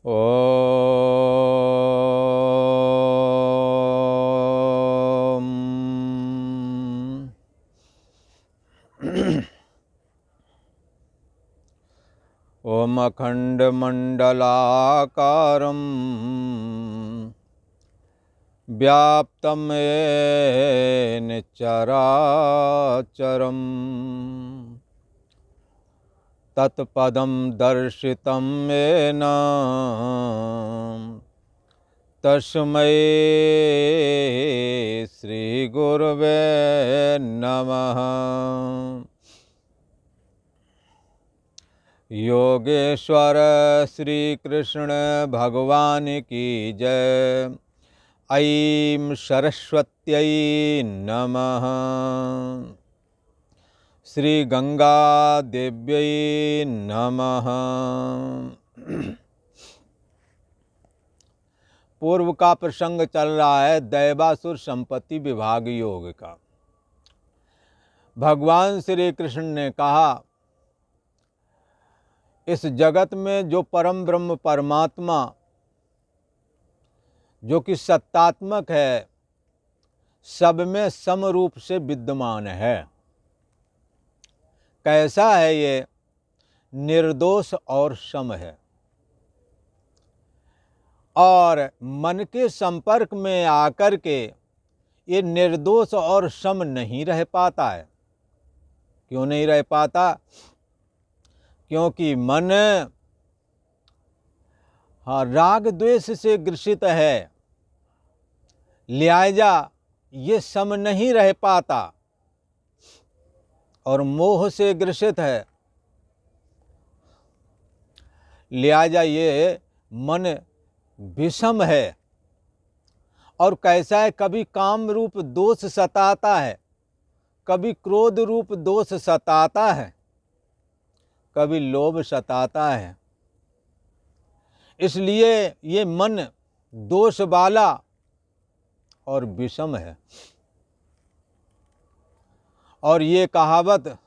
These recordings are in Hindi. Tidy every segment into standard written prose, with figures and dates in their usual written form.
ओम। ओम अखंडमंडलाकारं व्याप्तं येन चराचरं तत्पदं दर्शितं येन तस्मै श्रीगुरवे नमः। योगेश्वर श्री कृष्ण भगवान की जय। ऐं सरस्वत्यै नमः। श्री गंगा देव्यै नमः। पूर्व का प्रसंग चल रहा है दैवासुर संपत्ति विभाग योग का। भगवान श्री कृष्ण ने कहा, इस जगत में जो परम ब्रह्म परमात्मा जो कि सत्तात्मक है, सब में सम रूप से विद्यमान है। कैसा है ये? निर्दोष और सम है। और मन के संपर्क में आकर के ये निर्दोष और सम नहीं रह पाता है। क्यों नहीं रह पाता? क्योंकि मन राग द्वेष से ग्रसित है, लिहाजा ये सम नहीं रह पाता और मोह से ग्रसित है, लिहाजा ये मन विषम है। और कैसा है? कभी काम रूप दोष सताता है, कभी क्रोध रूप दोष सताता है, कभी लोभ सताता है। इसलिए ये मन दोष वाला और विषम है। और ये कहावत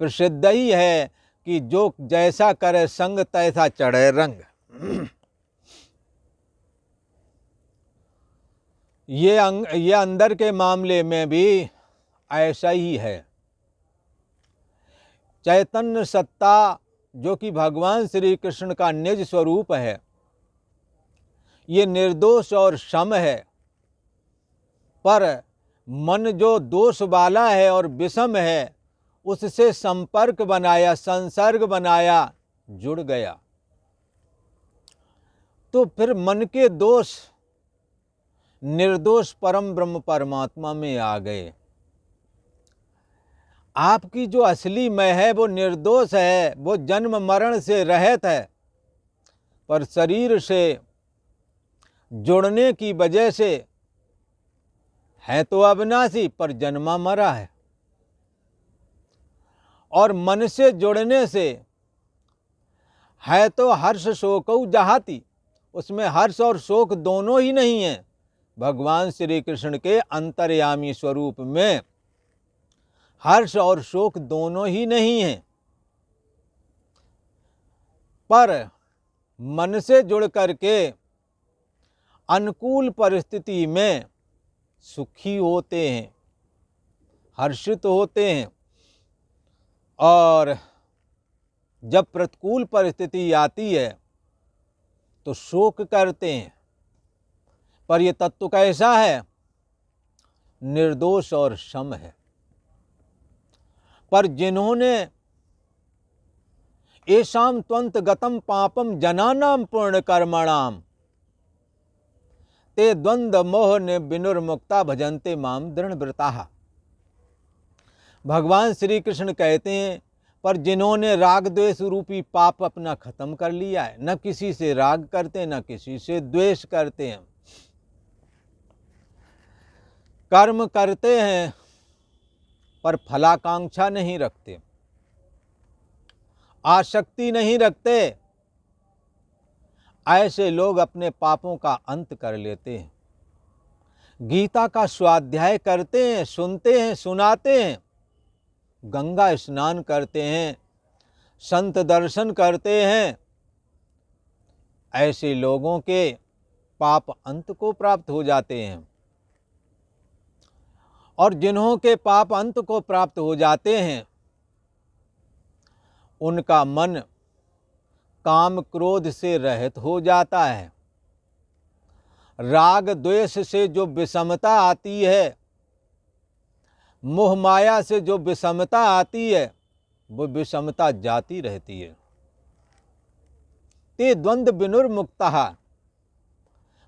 प्रसिद्ध ही है कि जो जैसा करे संग तैसा चढ़े रंग। ये अंदर के मामले में भी ऐसा ही है। चैतन्य सत्ता जो कि भगवान श्री कृष्ण का निज स्वरूप है, ये निर्दोष और सम है। पर मन जो दोष वाला है और विषम है, उससे संपर्क बनाया, संसर्ग बनाया, जुड़ गया, तो फिर मन के दोष निर्दोष परम ब्रह्म परमात्मा में आ गए। आपकी जो असली मैं है वो निर्दोष है, वो जन्म मरण से रहित है, पर शरीर से जुड़ने की वजह से है तो अविनाशी, पर जन्मा मरा है। और मन से जुड़ने से है तो हर्ष शोकौ जहाती, उसमें हर्ष और शोक दोनों ही नहीं है। भगवान श्री कृष्ण के अंतर्यामी स्वरूप में हर्ष और शोक दोनों ही नहीं है। पर मन से जुड़ करके अनुकूल परिस्थिति में सुखी होते हैं, हर्षित होते हैं। और जब प्रतिकूल परिस्थिति आती है तो शोक करते हैं। पर यह तत्व कैसा है? निर्दोष और सम है। पर जिन्होंने येषां त्वंत गतम पापम जनानाम पूर्ण कर्मणाम ते द्वंद्व मोह ने विनुर्मुक्ता भजन्ते माम दृढ़व्रताः। भगवान श्री कृष्ण कहते हैं, पर जिन्होंने राग द्वेष रूपी पाप अपना खत्म कर लिया है, न किसी से राग करते, न किसी से द्वेष करते हैं, कर्म करते हैं पर फलाकांक्षा नहीं रखते, आसक्ति नहीं रखते, ऐसे लोग अपने पापों का अंत कर लेते हैं। गीता का स्वाध्याय करते हैं, सुनते हैं, सुनाते हैं, गंगा स्नान करते हैं, संत दर्शन करते हैं, ऐसे लोगों के पाप अंत को प्राप्त हो जाते हैं। और जिन्हों के पाप अंत को प्राप्त हो जाते हैं उनका मन काम क्रोध से रहित हो जाता है। राग द्वेष से जो विषमता आती है, मोह माया से जो विषमता आती है, वो विषमता जाती रहती है। ते द्वंद्व विनुर्मुक्तः,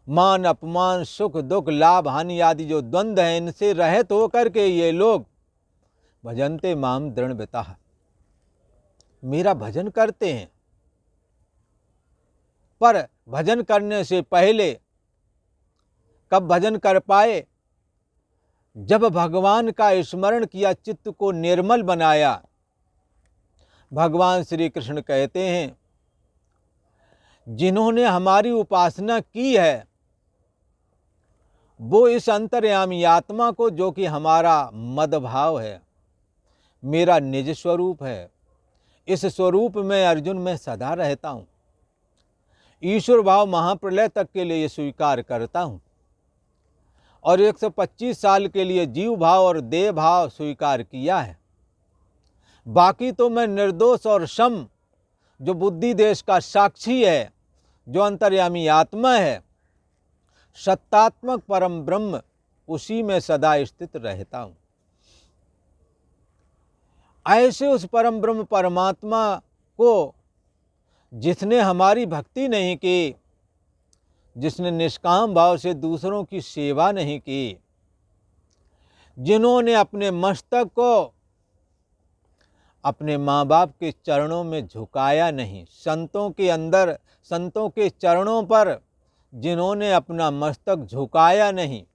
मान अपमान सुख दुख लाभ हानि आदि जो द्वंद्व हैं इनसे रहित होकर के ये लोग भजन्ते माम दृढ़व्रताः, मेरा भजन करते हैं। पर भजन करने से पहले कब भजन कर पाए? जब भगवान का स्मरण किया, चित्त को निर्मल बनाया। भगवान श्री कृष्ण कहते हैं, जिन्होंने हमारी उपासना की है वो इस अंतर्यामी आत्मा को, जो कि हमारा मदभाव है, मेरा निज स्वरूप है, इस स्वरूप में अर्जुन में सदा रहता हूं। ईश्वर भाव महाप्रलय तक के लिए स्वीकार करता हूं और 125 साल के लिए जीव भाव और देह भाव स्वीकार किया है। बाकी तो मैं निर्दोष और सम, जो बुद्धि देश का साक्षी है, जो अंतर्यामी आत्मा है, सत्तात्मक परम ब्रह्म, उसी में सदा स्थित रहता हूं। ऐसे उस परम ब्रह्म परमात्मा को जिसने हमारी भक्ति नहीं की, जिसने निष्काम भाव से दूसरों की सेवा नहीं की, जिन्होंने अपने मस्तक को अपने माँ बाप के चरणों में झुकाया नहीं, संतों के चरणों पर जिन्होंने अपना मस्तक झुकाया नहीं,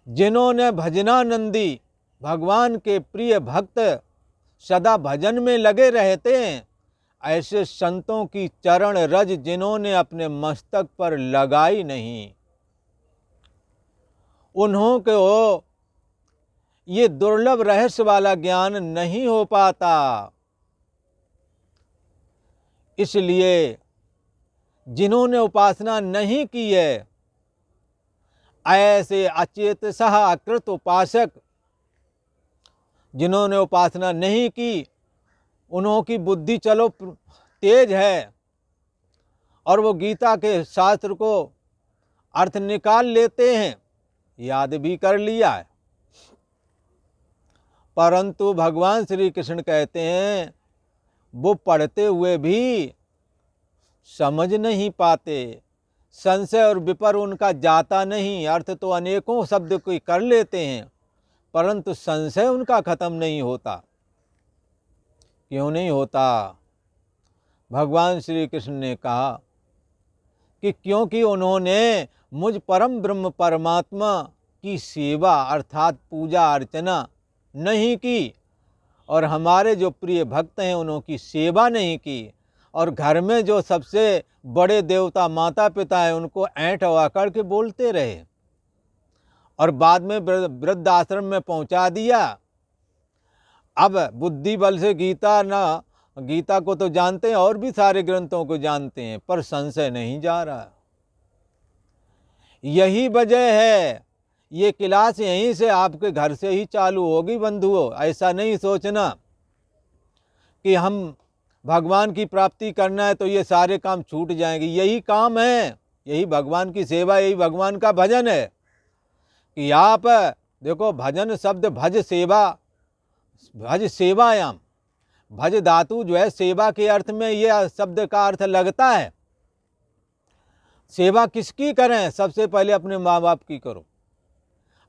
जिन्होंने भजनानंदी भगवान के प्रिय भक्त सदा भजन में लगे रहते हैं, ऐसे संतों की चरण रज जिन्होंने अपने मस्तक पर लगाई नहीं, उन्हों को ये दुर्लभ रहस्य वाला ज्ञान नहीं हो पाता। इसलिए जिन्होंने उपासना नहीं की है, ऐसे अचेत सह अकृत उपासक, जिन्होंने उपासना नहीं की, उन्हों की बुद्धि चलो तेज है और वो गीता के शास्त्र को अर्थ निकाल लेते हैं, याद भी कर लिया है, परंतु भगवान श्री कृष्ण कहते हैं वो पढ़ते हुए भी समझ नहीं पाते, संशय और विपर उनका जाता नहीं। अर्थ तो अनेकों शब्द कोई कर लेते हैं, परंतु संशय उनका खत्म नहीं होता। क्यों नहीं होता? भगवान श्री कृष्ण ने कहा कि क्योंकि उन्होंने मुझ परम ब्रह्म परमात्मा की सेवा अर्थात पूजा अर्चना नहीं की, और हमारे जो प्रिय भक्त हैं उनकी सेवा नहीं की, और घर में जो सबसे बड़े देवता माता पिता हैं उनको ऐंठ हवा करके बोलते रहे, और बाद में वृद्ध आश्रम में पहुंचा दिया। अब बुद्धि बल से गीता को तो जानते हैं और भी सारे ग्रंथों को जानते हैं, पर संशय नहीं जा रहा। यही वजह है, ये क्लास यहीं से आपके घर से ही चालू होगी बंधुओं। ऐसा नहीं सोचना कि हम भगवान की प्राप्ति करना है तो ये सारे काम छूट जाएंगे। यही काम है, यही भगवान की सेवा, यही भगवान का भजन है कि आप देखो, भजन शब्द भज सेवायाम, भज धातु जो है सेवा के अर्थ में ये शब्द का अर्थ लगता है। सेवा किसकी करें? सबसे पहले अपने माँ बाप की करो,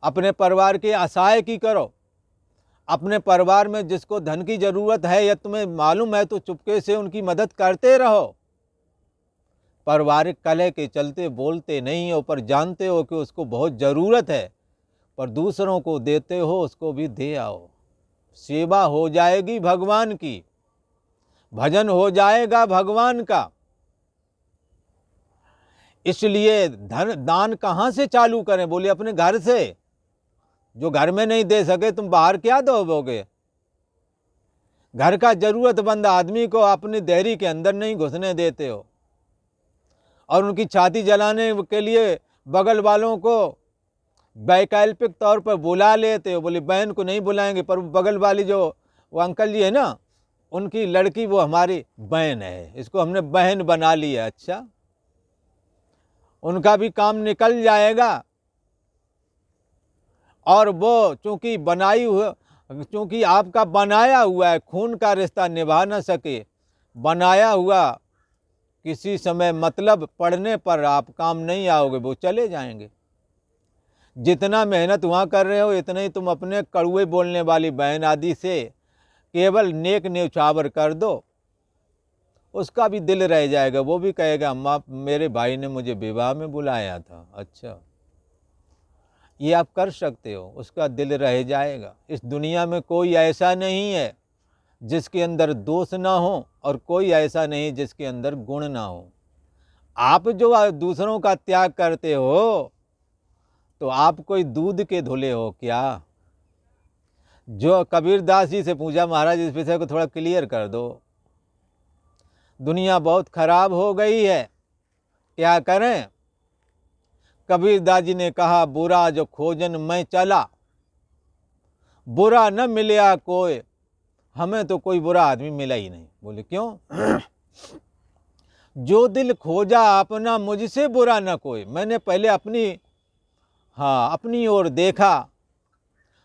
अपने परिवार के असहाय की करो, अपने परिवार में जिसको धन की जरूरत है या तुम्हें मालूम है तो चुपके से उनकी मदद करते रहो। पारिवारिक कलह के चलते बोलते नहीं हो, पर जानते हो कि उसको बहुत ज़रूरत है, पर दूसरों को देते हो, उसको भी दे आओ। सेवा हो जाएगी भगवान की, भजन हो जाएगा भगवान का। इसलिए दान कहाँ से चालू करें? बोले अपने घर से। जो घर में नहीं दे सके तुम बाहर क्या दोगे? घर का जरूरतमंद आदमी को अपनी देहरी के अंदर नहीं घुसने देते हो। और उनकी छाती जलाने के लिए बगल वालों को वैकल्पिक तौर पर बुला लेते हो। बोले बहन को नहीं बुलाएंगे, पर बगल वाली जो वो अंकल जी है ना, उनकी लड़की वो हमारी बहन है, इसको हमने बहन बना लिया। अच्छा, उनका भी काम निकल जाएगा। और वो चूंकि आपका बनाया हुआ है, खून का रिश्ता निभा न सके, बनाया हुआ किसी समय मतलब पड़ने पर आप काम नहीं आओगे, वो चले जाएंगे। जितना मेहनत वहाँ कर रहे हो इतना ही तुम अपने कड़वे बोलने वाली बहन आदि से केवल नेक न्यौछावर कर दो, उसका भी दिल रह जाएगा। वो भी कहेगा अम्मा मेरे भाई ने मुझे विवाह में बुलाया था। अच्छा, ये आप कर सकते हो, उसका दिल रह जाएगा। इस दुनिया में कोई ऐसा नहीं है जिसके अंदर दोष ना हो, और कोई ऐसा नहीं जिसके अंदर गुण ना हो। आप जो दूसरों का त्याग करते हो तो आप कोई दूध के धुले हो क्या? जो कबीरदास जी से पूछा, महाराज इस विषय को थोड़ा क्लियर कर दो, दुनिया बहुत खराब हो गई है, क्या करें? कबीरदास जी ने कहा, बुरा जो खोजन मैं चला, बुरा न मिलया कोई, हमें तो कोई बुरा आदमी मिला ही नहीं। बोले क्यों? जो दिल खोजा अपना, मुझसे बुरा न कोई। मैंने पहले अपनी ओर देखा,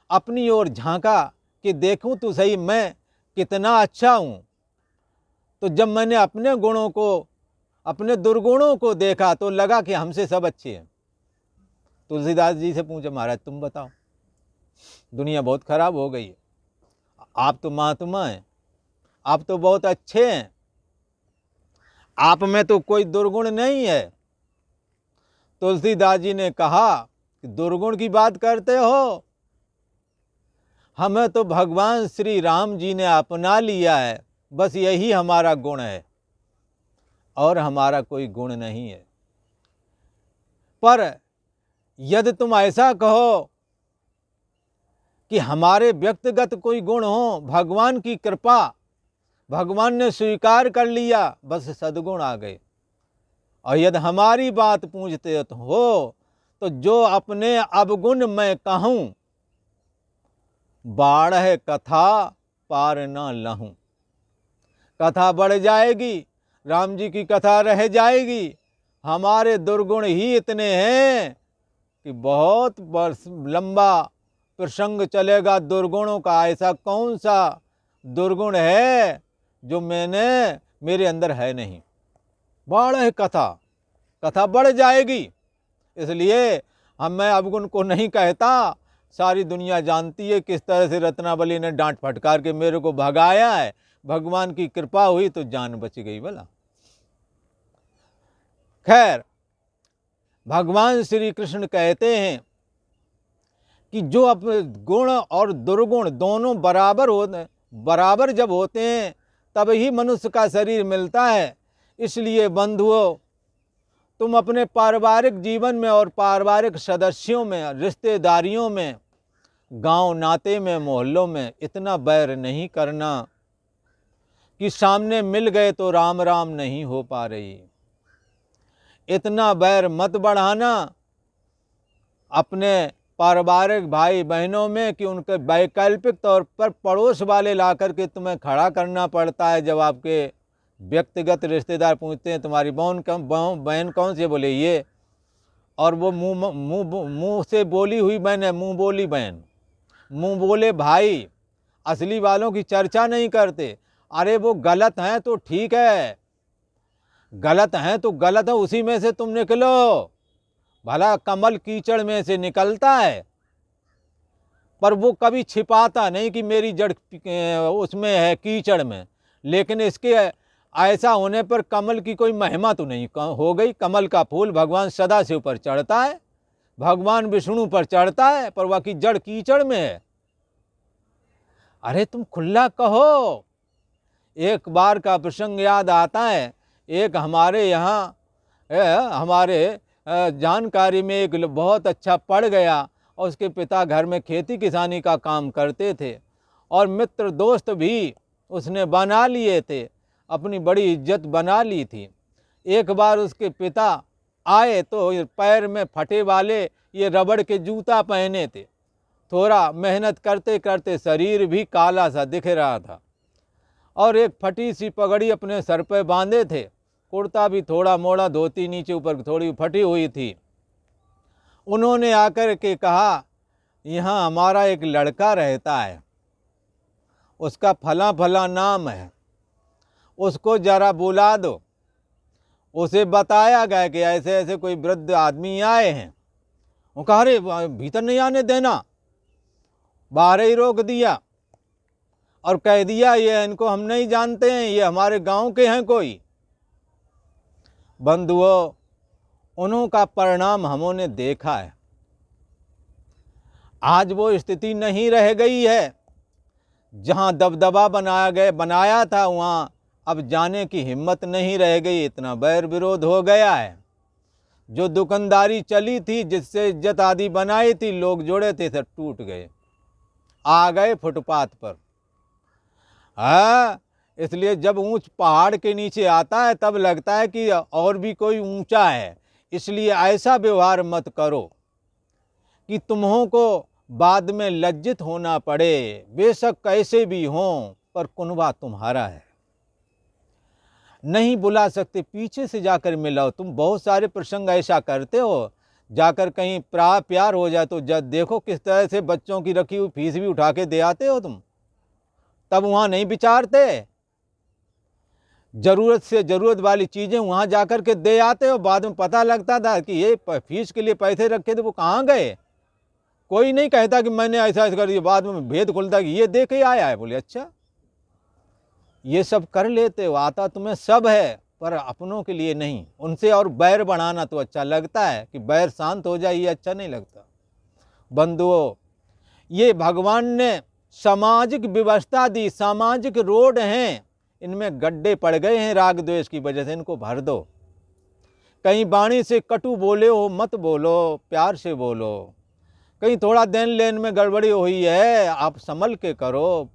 अपनी ओर झांका कि देखूं तो सही मैं कितना अच्छा हूँ। तो जब मैंने अपने गुणों को, अपने दुर्गुणों को देखा तो लगा कि हमसे सब अच्छे हैं। तुलसीदास जी से पूछा, महाराज तुम बताओ, दुनिया बहुत खराब हो गई है, आप तो महात्मा हैं, आप तो बहुत अच्छे हैं, आप में तो कोई दुर्गुण नहीं है। तुलसीदास जी ने कहा कि दुर्गुण की बात करते हो, हमें तो भगवान श्री राम जी ने अपना लिया है, बस यही हमारा गुण है, और हमारा कोई गुण नहीं है। पर यदि तुम ऐसा कहो कि हमारे व्यक्तिगत कोई गुण हो, भगवान की कृपा, भगवान ने स्वीकार कर लिया, बस सद्गुण आ गए। और यदि हमारी बात पूछते हो तो जो अपने अवगुण मैं कहूँ, बाढ़ है कथा पार न लहूं। कथा बढ़ जाएगी, राम जी की कथा रह जाएगी। हमारे दुर्गुण ही इतने हैं कि बहुत लंबा प्रसंग चलेगा दुर्गुणों का। ऐसा कौन सा दुर्गुण है जो मेरे अंदर है नहीं? बाढ़ है कथा बढ़ जाएगी। इसलिए मैं अवगुण को नहीं कहता, सारी दुनिया जानती है किस तरह से रत्नावली ने डांट फटकार के मेरे को भगाया है। भगवान की कृपा हुई तो जान बच गई भला। खैर, भगवान श्री कृष्ण कहते हैं कि जो अपने गुण और दुर्गुण दोनों बराबर जब होते हैं तब ही मनुष्य का शरीर मिलता है। इसलिए बंधुओं, तुम अपने पारिवारिक जीवन में और पारिवारिक सदस्यों में, रिश्तेदारियों में, गांव नाते में, मोहल्लों में इतना बैर नहीं करना कि सामने मिल गए तो राम राम नहीं हो पा रही। इतना बैर मत बढ़ाना अपने पारिवारिक भाई बहनों में कि उनके वैकल्पिक तौर पर पड़ोस वाले ला करके तुम्हें खड़ा करना पड़ता है। जब आपके व्यक्तिगत रिश्तेदार पूछते हैं तुम्हारी बहन कौन सी, बोले ये, और वो मुंह से बोली हुई बहन है, मुंह बोली बहन, मुंह बोले भाई, असली वालों की चर्चा नहीं करते। अरे वो गलत हैं तो ठीक है, गलत हैं तो गलत है, उसी में से तुम निकलो। भला कमल कीचड़ में से निकलता है, पर वो कभी छिपाता नहीं कि मेरी जड़ उसमें है, कीचड़ में। लेकिन इसके ऐसा होने पर कमल की कोई महिमा तो नहीं हो गई। कमल का फूल भगवान सदाशिव पर चढ़ता है, भगवान विष्णु पर चढ़ता है, पर वह की जड़ कीचड़ में है। अरे तुम खुला कहो। एक बार का प्रसंग याद आता है। एक हमारे यहाँ हमारे जानकारी में एक बहुत अच्छा पढ़ गया, और उसके पिता घर में खेती किसानी का काम करते थे, और मित्र दोस्त भी उसने बना लिए थे, अपनी बड़ी इज्जत बना ली थी। एक बार उसके पिता आए तो पैर में फटे वाले ये रबड़ के जूता पहने थे। थोड़ा मेहनत करते करते शरीर भी काला सा दिख रहा था और एक फटी सी पगड़ी अपने सर पे बांधे थे। कुर्ता भी थोड़ा मोड़ा, धोती नीचे ऊपर थोड़ी फटी हुई थी। उन्होंने आकर के कहा, यहाँ हमारा एक लड़का रहता है, उसका फला फला नाम है, उसको जरा बुला दो। उसे बताया गया कि ऐसे ऐसे कोई वृद्ध आदमी आए हैं। वो कहा, अरे भीतर नहीं आने देना, बाहर ही रोक दिया और कह दिया ये इनको हम नहीं जानते हैं, ये हमारे गांव के हैं कोई। बंधुओं, उनका परिणाम हमने देखा है। आज वो स्थिति नहीं रह गई है। जहां दबदबा बनाया था वहां अब जाने की हिम्मत नहीं रह गई। इतना बैर विरोध हो गया है। जो दुकानदारी चली थी, जिससे इज्जत आदि बनाई थी, लोग जोड़े थे, सब टूट गए, आ गए फुटपाथ पर। इसलिए जब ऊंच पहाड़ के नीचे आता है तब लगता है कि और भी कोई ऊंचा है। इसलिए ऐसा व्यवहार मत करो कि तुम्हों को बाद में लज्जित होना पड़े। बेशक कैसे भी हों, पर कुनबा तुम्हारा है। नहीं बुला सकते, पीछे से जाकर मिलाओ। तुम बहुत सारे प्रसंग ऐसा करते हो, जाकर कहीं प्यार हो जाए तो जब देखो किस तरह से बच्चों की रखी हुई फीस भी उठा के दे आते हो तुम। तब वहां नहीं विचारते, जरूरत से जरूरत वाली चीजें वहां जाकर के दे आते हो। बाद में पता लगता था कि ये फीस के लिए पैसे रखे थे, वो कहाँ गए। कोई नहीं कहता कि मैंने ऐसा कर दिया। बाद में भेद खुलता कि ये दे के आया है। बोले अच्छा, ये सब कर लेते हो, आता तुम्हें सब है, पर अपनों के लिए नहीं। उनसे और बैर बढ़ाना तो अच्छा लगता है कि बैर शांत हो जाए, ये अच्छा नहीं लगता। बंधुओं, ये भगवान ने सामाजिक व्यवस्था दी, सामाजिक रोड हैं, इनमें गड्ढे पड़ गए हैं राग द्वेष की वजह से, इनको भर दो। कहीं वाणी से कटु बोले हो मत बोलो, प्यार से बोलो। कहीं थोड़ा देन लेन में गड़बड़ी हुई है, आप संभल के करो,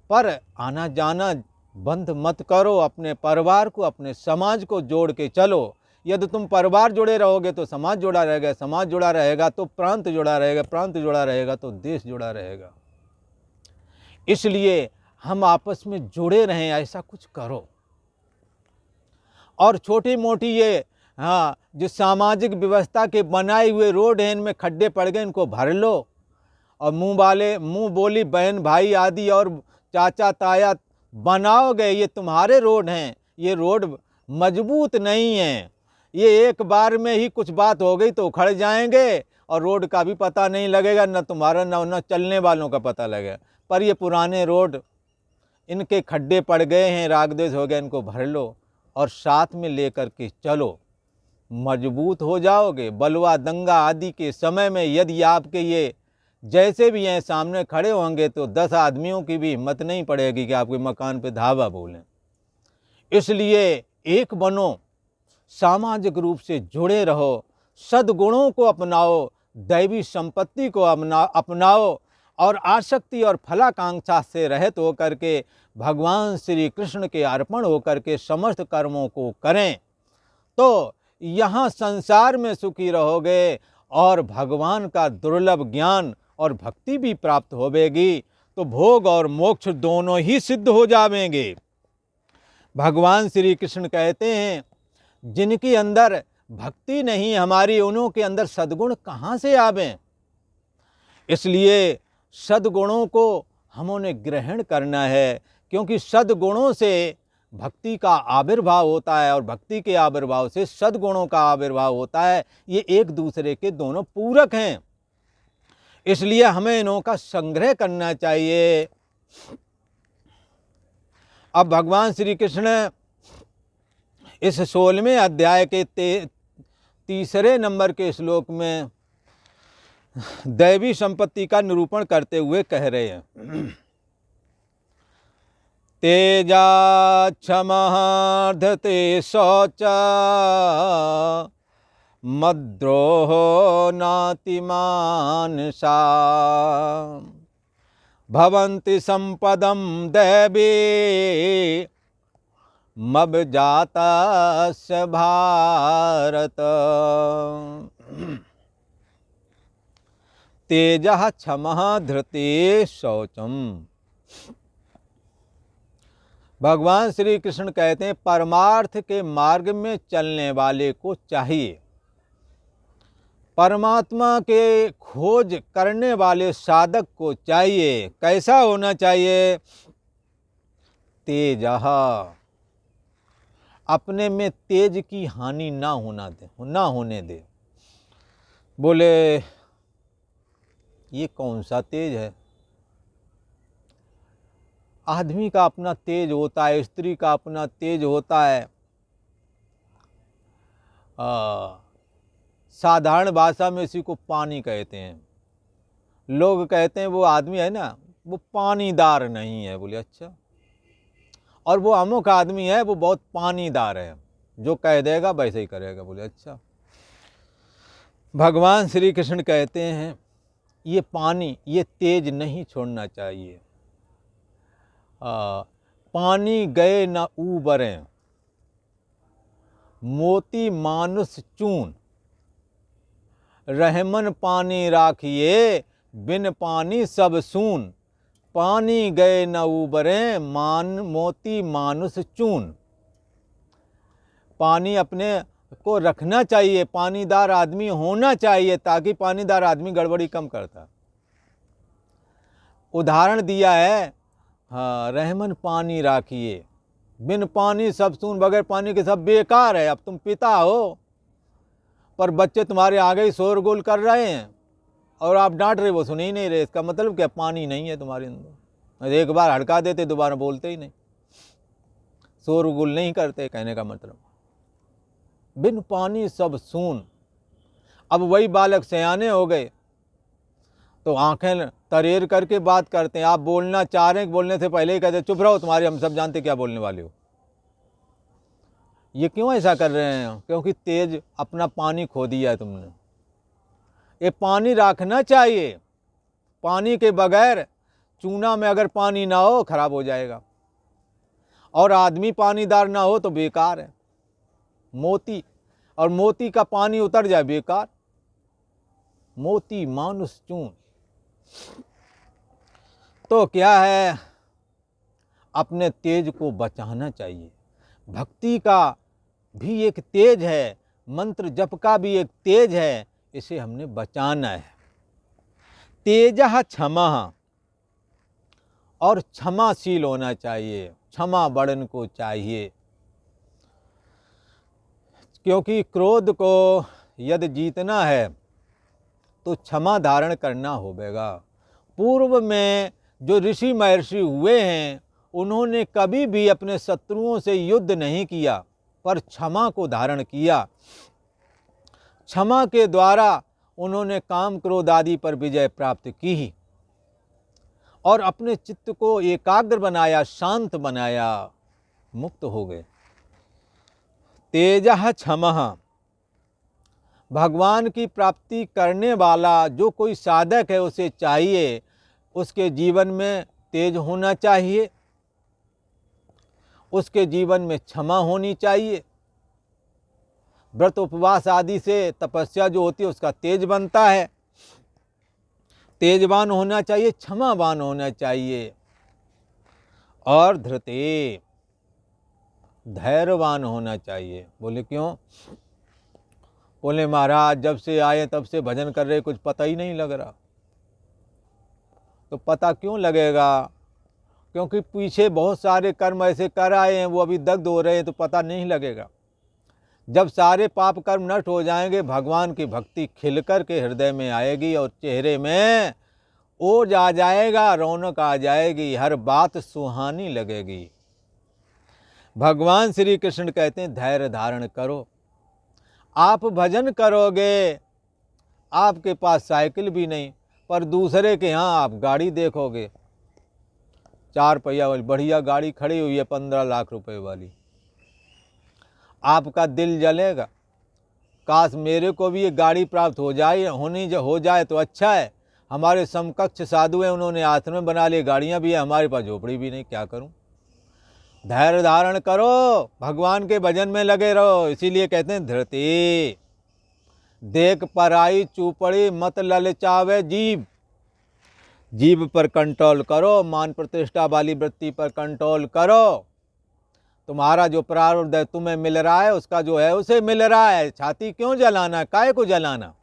पर आना जाना बंद मत करो। अपने परिवार को, अपने समाज को जोड़ के चलो। यदि तुम परिवार जुड़े रहोगे तो समाज जुड़ा रहेगा, समाज जुड़ा रहेगा तो प्रांत जुड़ा रहेगा, प्रांत जुड़ा रहेगा तो देश जुड़ा रहेगा। इसलिए हम आपस में जुड़े रहें, ऐसा कुछ करो। और छोटी मोटी ये जो सामाजिक व्यवस्था के बनाए हुए रोड हैं, इनमें खड्डे पड़ गए, इनको भर लो। और मुंह बोली बहन भाई आदि और चाचा ताया बनाओगे, ये तुम्हारे रोड हैं। ये रोड मजबूत नहीं है, ये एक बार में ही कुछ बात हो गई तो उखड़ जाएंगे और रोड का भी पता नहीं लगेगा, न तुम्हारा न चलने वालों का पता लगेगा। पर ये पुराने रोड, इनके खड्डे पड़ गए हैं, राग द्वेष हो गया, इनको भर लो और साथ में लेकर के चलो, मजबूत हो जाओगे। बलवा दंगा आदि के समय में यदि आपके ये जैसे भी हैं सामने खड़े होंगे तो 10 आदमियों की भी हिम्मत नहीं पड़ेगी कि आपके मकान पे धावा बोलें। इसलिए एक बनो, सामाजिक रूप से जुड़े रहो, सद्गुणों को अपनाओ, दैवी संपत्ति को अपनाओ और आसक्ति और फलाकांक्षा से रहित होकर के भगवान श्री कृष्ण के अर्पण होकर के समस्त कर्मों को करें, तो यहाँ संसार में सुखी रहोगे और भगवान का दुर्लभ ज्ञान और भक्ति भी प्राप्त होवेगी। तो भोग और मोक्ष दोनों ही सिद्ध हो जावेंगे। भगवान श्री कृष्ण कहते हैं, जिनके अंदर भक्ति नहीं हमारी, उन्हों के अंदर सद्गुण कहाँ से आवें। इसलिए सद्गुणों को हमने ग्रहण करना है, क्योंकि सद्गुणों से भक्ति का आविर्भाव होता है और भक्ति के आविर्भाव से सद्गुणों का आविर्भाव होता है। ये एक दूसरे के दोनों पूरक हैं। इसलिए हमें इनों का संग्रह करना चाहिए। अब भगवान श्री कृष्ण इस 16वें अध्याय के 3 नंबर के श्लोक में दैवी संपत्ति का निरूपण करते हुए कह रहे हैं, तेजा क्षमार्धते शौचा मद्रोहो नातिमानसा भवन्ति संपदं दैवी मब जातस्य भारत। तेजः क्षमः धृते शौचम। भगवान श्री कृष्ण कहते हैं परमार्थ के मार्ग में चलने वाले को चाहिए, परमात्मा के खोज करने वाले साधक को चाहिए, कैसा होना चाहिए? तेजः, अपने में तेज की हानि ना होने दे। बोले ये कौन सा तेज है? आदमी का अपना तेज होता है, स्त्री का अपना तेज होता है। साधारण भाषा में इसी को पानी कहते हैं। लोग कहते हैं वो आदमी है ना वो पानीदार नहीं है। बोले अच्छा, और वो अमुक आदमी है वो बहुत पानीदार है, जो कह देगा वैसे ही करेगा। बोले अच्छा। भगवान श्री कृष्ण कहते हैं ये पानी, ये तेज नहीं छोड़ना चाहिए। पानी गए न ऊबरें, मोती मानुष चून, रहमन पानी राखिए, बिन पानी सब सून। पानी गए न ऊबरें, मोती मानुष चून। पानी अपने को रखना चाहिए, पानीदार आदमी होना चाहिए, ताकि पानीदार आदमी गड़बड़ी कम करता। उदाहरण दिया है, हाँ, रहमन पानी राखिए, बिन पानी सब सून। बगैर पानी के सब बेकार है। अब तुम पिता हो पर बच्चे तुम्हारे आगे ही शोरगुल कर रहे हैं और आप डांट रहे, वो सुन ही नहीं रहे। इसका मतलब क्या? पानी नहीं है तुम्हारे अंदर। एक बार हड़का देते, दोबारा बोलते ही नहीं, शोरगुल नहीं करते। कहने का मतलब बिन पानी सब सून। अब वही बालक सयाने हो गए तो आंखें तरेर करके बात करते हैं। आप बोलना चाह रहे हैं, बोलने से पहले ही कहते चुप रहो, तुम्हारे हम सब जानते क्या बोलने वाले हो। ये क्यों ऐसा कर रहे हैं? क्योंकि तेज अपना पानी खो दिया है तुमने। ये पानी रखना चाहिए। पानी के बगैर चूना में अगर पानी ना हो खराब हो जाएगा, और आदमी पानीदार ना हो तो बेकार है। मोती, और मोती का पानी उतर जाए बेकार। मोती मानुष चून। तो क्या है? अपने तेज को बचाना चाहिए। भक्ति का भी एक तेज है, मंत्र जप का भी एक तेज है, इसे हमने बचाना है। तेजः क्षमः, और क्षमाशील होना चाहिए, क्षमा बड़न को चाहिए। क्योंकि क्रोध को यदि जीतना है तो क्षमा धारण करना होगा। पूर्व में जो ऋषि महर्षि हुए हैं उन्होंने कभी भी अपने शत्रुओं से युद्ध नहीं किया, पर क्षमा को धारण किया। क्षमा के द्वारा उन्होंने काम क्रोध आदि पर विजय प्राप्त की और अपने चित्त को एकाग्र बनाया, शांत बनाया, मुक्त हो गए। तेजः क्षमः, भगवान की प्राप्ति करने वाला जो कोई साधक है उसे चाहिए उसके जीवन में तेज होना चाहिए, उसके जीवन में क्षमा होनी चाहिए। व्रत उपवास आदि से तपस्या जो होती है उसका तेज बनता है। तेजवान होना चाहिए, क्षमावान होना चाहिए, और धृते, धैर्यवान होना चाहिए। बोले क्यों? बोले महाराज जब से आए तब से भजन कर रहे, कुछ पता ही नहीं लग रहा। तो पता क्यों लगेगा? क्योंकि पीछे बहुत सारे कर्म ऐसे कर आए हैं, वो अभी दग्ध हो रहे हैं, तो पता नहीं लगेगा। जब सारे पाप कर्म नष्ट हो जाएंगे, भगवान की भक्ति खिलकर के हृदय में आएगी और चेहरे में ओज आ जाएगा, रौनक आ जाएगी, हर बात सुहानी लगेगी। भगवान श्री कृष्ण कहते हैं धैर्य धारण करो। आप भजन करोगे, आपके पास साइकिल भी नहीं, पर दूसरे के यहाँ आप गाड़ी देखोगे, 4 पहिया वाली बढ़िया गाड़ी खड़ी हुई है 15 लाख रुपए वाली। आपका दिल जलेगा, काश मेरे को भी ये गाड़ी प्राप्त हो जाए तो अच्छा है। हमारे समकक्ष साधु हैं, उन्होंने आश्रम बना लिए, गाड़ियाँ भी है, हमारे पास झोपड़ी भी नहीं, क्या करूँ? धैर्य धारण करो, भगवान के भजन में लगे रहो। इसीलिए कहते हैं धृति देख पराई चूपड़ी मत ललचावे जीव। जीव पर कंट्रोल करो, मान प्रतिष्ठा वाली वृत्ति पर कंट्रोल करो। तुम्हारा जो प्रारब्ध है तुम्हें मिल रहा है, उसका जो है उसे मिल रहा है। छाती क्यों जलाना, काहे को जलाना।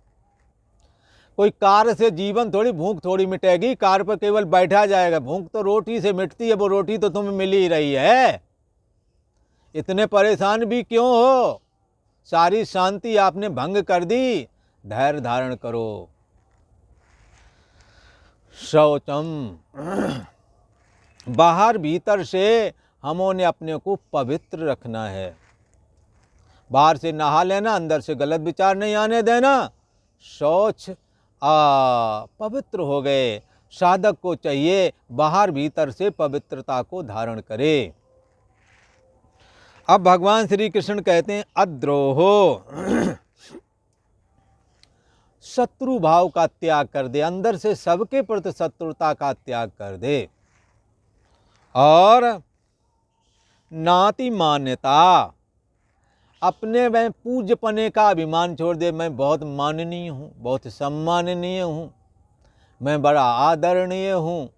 कोई कार से जीवन थोड़ी, भूख थोड़ी मिटेगी, कार पर केवल बैठा जाएगा। भूख तो रोटी से मिटती है, वो रोटी तो तुम्हें मिल ही रही है। इतने परेशान भी क्यों हो, सारी शांति आपने भंग कर दी। धैर्य धारण करो। शौचम, बाहर भीतर से हमों अपने को पवित्र रखना है। बाहर से नहा लेना, अंदर से गलत विचार नहीं आने देना। शौच पवित्र हो गए। साधक को चाहिए बाहर भीतर से पवित्रता को धारण करे। अब भगवान श्री कृष्ण कहते हैं अद्रोहो, शत्रु भाव का त्याग कर दे, अंदर से सबके प्रति शत्रुता का त्याग कर दे। और नाति मान्यता, अपने में पूज्यपने का अभिमान छोड़ दे। मैं बहुत माननीय हूँ, बहुत सम्माननीय हूँ, मैं बड़ा आदरणीय हूँ,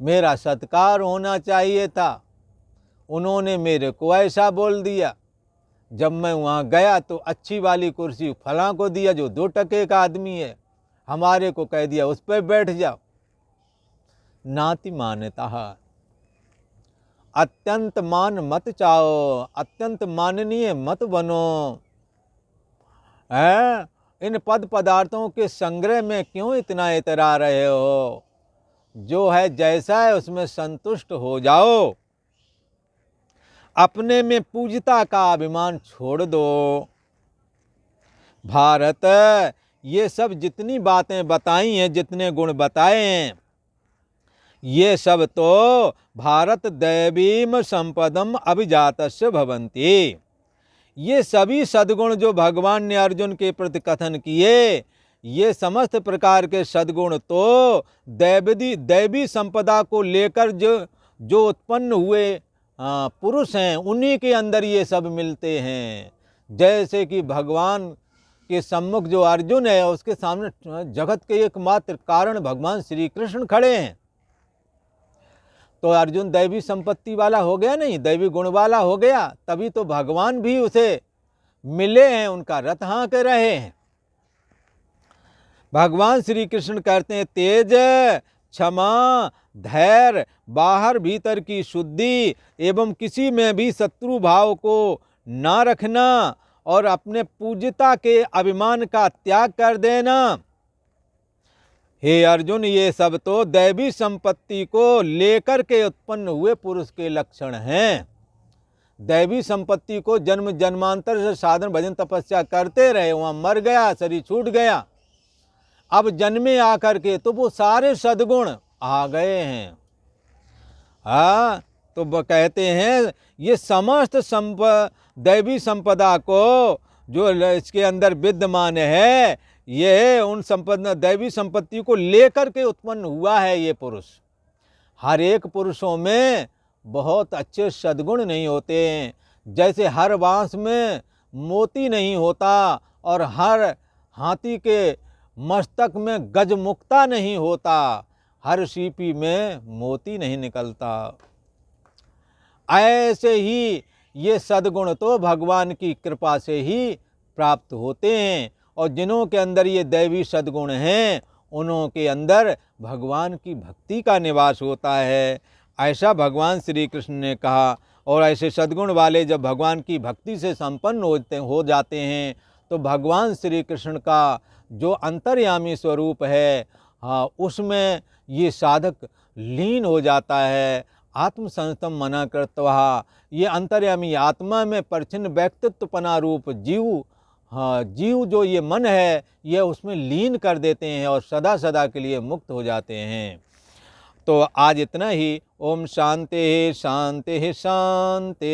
मेरा सत्कार होना चाहिए था, उन्होंने मेरे को ऐसा बोल दिया। जब मैं वहाँ गया तो अच्छी वाली कुर्सी फलां को दिया जो 2 टके का आदमी है, हमारे को कह दिया उस पर बैठ जाओ। नाति मान्यता, अत्यंत मान मत चाहो, अत्यंत माननीय मत बनो। इन पद पदार्थों के संग्रह में क्यों इतना इतरा रहे हो। जो है जैसा है उसमें संतुष्ट हो जाओ। अपने में पूज्यता का अभिमान छोड़ दो। भारत, ये सब जितनी बातें बताई हैं, जितने गुण बताए हैं, ये सब तो भारत दैवीम संपदम अभिजातस्य भवन्ति। ये सभी सद्गुण जो भगवान ने अर्जुन के प्रति कथन किए, ये समस्त प्रकार के सद्गुण तो दैवी संपदा को लेकर जो उत्पन्न हुए पुरुष हैं, उन्हीं के अंदर ये सब मिलते हैं। जैसे कि भगवान के सम्मुख जो अर्जुन है, उसके सामने जगत के एकमात्र कारण भगवान श्री कृष्ण खड़े हैं। तो अर्जुन दैवी संपत्ति वाला हो गया नहीं, दैवी गुण वाला हो गया, तभी तो भगवान भी उसे मिले हैं, उनका रथ हाँक रहे हैं। भगवान श्री कृष्ण कहते हैं तेज, क्षमा, धैर्य, बाहर भीतर की शुद्धि एवं किसी में भी शत्रु भाव को ना रखना और अपने पूज्यता के अभिमान का त्याग कर देना। हे अर्जुन, ये सब तो दैवी संपत्ति को लेकर के उत्पन्न हुए पुरुष के लक्षण हैं। दैवी संपत्ति को जन्म जन्मांतर से साधन भजन तपस्या करते रहे, वहाँ मर गया, शरीर छूट गया, अब जन्मे आकर के तो वो सारे सद्गुण आ गए हैं। तो वो कहते हैं ये समस्त दैवी संपदा को जो इसके अंदर विद्यमान है, ये उन दैवी संपत्ति को लेकर के उत्पन्न हुआ है ये पुरुष। हर एक पुरुषों में बहुत अच्छे सद्गुण नहीं होते हैं। जैसे हर बांस में मोती नहीं होता और हर हाथी के मस्तक में गजमुक्ता नहीं होता, हर सीपी में मोती नहीं निकलता। ऐसे ही ये सद्गुण तो भगवान की कृपा से ही प्राप्त होते हैं, और जिन्हों के अंदर ये दैवी सद्गुण हैं, उन्हों के अंदर भगवान की भक्ति का निवास होता है, ऐसा भगवान श्री कृष्ण ने कहा। और ऐसे सद्गुण वाले जब भगवान की भक्ति से संपन्न हो जाते हैं, तो भगवान श्री कृष्ण का जो अंतर्यामी स्वरूप है, उसमें ये साधक लीन हो जाता है। आत्म संस्तम मना कृत्वा, ये अंतर्यामी आत्मा में परिच्छिन्न व्यक्तित्वपना रूप जीव जो ये मन है, ये उसमें लीन कर देते हैं और सदा सदा के लिए मुक्त हो जाते हैं। तो आज इतना ही। ओम शांति शांति शांति।